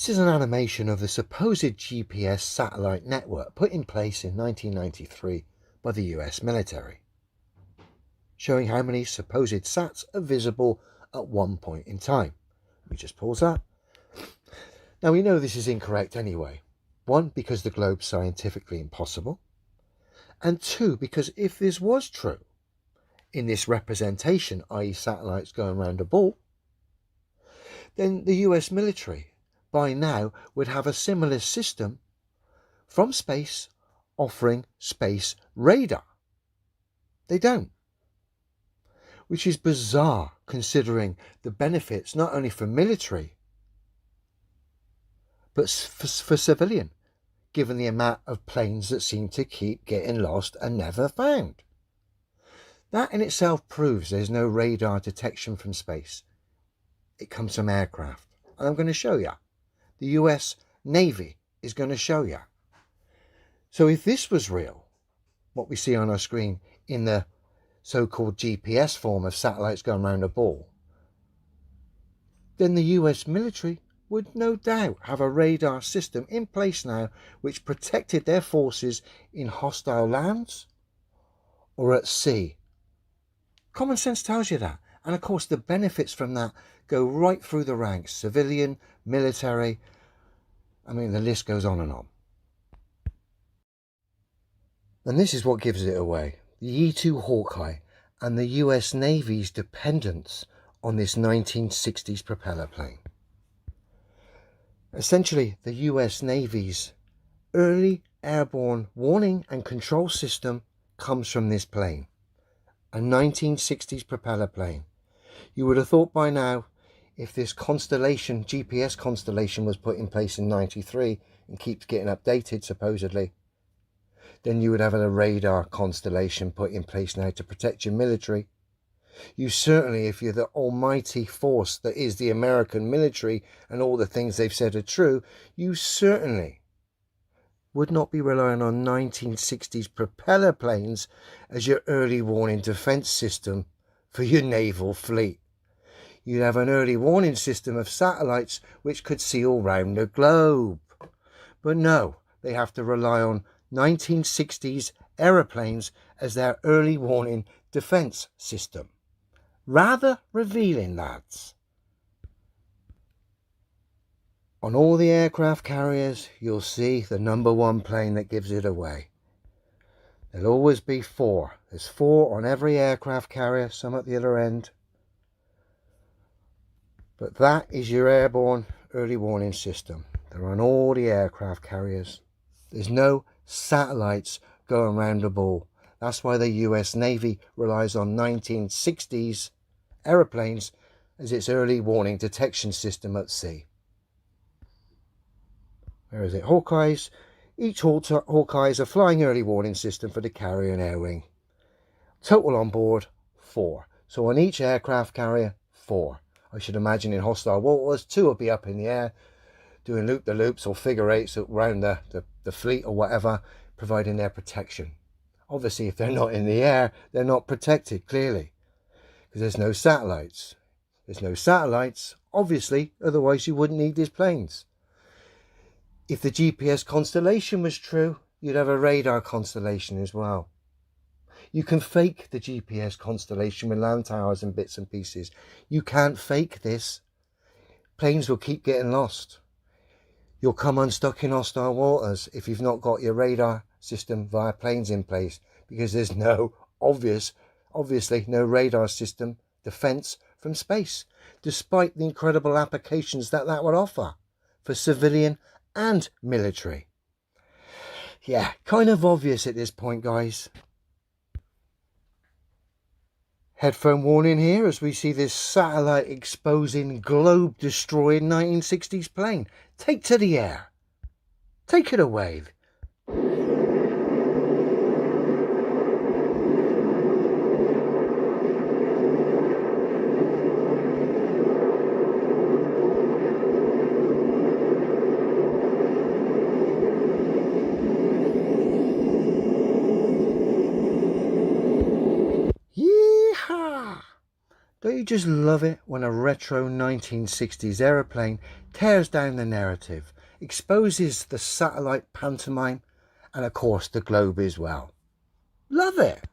This is an animation of the supposed GPS satellite network put in place in 1993 by the US military, showing how many supposed sats are visible at one point in time. Let me just pause that. Now we know this is incorrect anyway. One, because the globe's scientifically impossible, and two, because if this was true in this representation, i.e. satellites going around a ball, then the US military by now would have a similar system from space offering space radar. They don't, which is bizarre considering the benefits not only for military but for civilian, given the amount of planes that seem to keep getting lost and never found. That in itself proves there's no radar detection from space. It comes from aircraft, and I'm going to show you. The US Navy is going to show you. So if this was real, what we see on our screen in the so-called GPS form of satellites going around a ball, then the US military would no doubt have a radar system in place now which protected their forces in hostile lands or at sea. Common sense tells you that. And of course the benefits from that go right through the ranks, civilian, military, I mean the list goes on and on. And this is what gives it away. The E-2 Hawkeye and the US Navy's dependence on this 1960s propeller plane. Essentially, the US Navy's early airborne warning and control system comes from this plane, a 1960s propeller plane. You would have thought by now, if this constellation, GPS constellation, was put in place in 93 and keeps getting updated supposedly, then you would have a radar constellation put in place now to protect your military. You certainly, if you're the almighty force that is the American military and all the things they've said are true, you certainly would not be relying on 1960s propeller planes as your early warning defense system for your naval fleet. You'd have an early warning system of satellites which could see all round the globe. But no, they have to rely on 1960s aeroplanes as their early warning defense system. Rather revealing, lads. On all the aircraft carriers, you'll see the number one plane that gives it away. There'll always be four. There's four on every aircraft carrier, some at the other end. But that is your airborne early warning system. They're on all the aircraft carriers. There's no satellites going around the ball. That's why the US Navy relies on 1960s aeroplanes as its early warning detection system at sea. Where is it? Hawkeyes. Each Hawkeye is a flying early warning system for the carrier and air wing. Total on board, 4. So on each aircraft carrier, 4. I should imagine in hostile waters, 2 will be up in the air doing loop-the-loops or figure eights around the fleet or whatever, providing their protection. Obviously, if they're not in the air, they're not protected, clearly, because there's no satellites. There's no satellites, obviously, otherwise you wouldn't need these planes. If the GPS constellation was true, you'd have a radar constellation as well. You can fake the GPS constellation with land towers and bits and pieces. You can't fake this. Planes will keep getting lost. You'll come unstuck in hostile waters if you've not got your radar system via planes in place, because there's no obviously no radar system defense from space, despite the incredible applications that would offer for civilian and military. Yeah, kind of obvious at this point, guys. Headphone warning here as we see this satellite exposing globe destroying 1960s plane. Take to the air. Take it away. There you just love it when a retro 1960s aeroplane tears down the narrative, exposes the satellite pantomime, and of course the globe as well? Love it!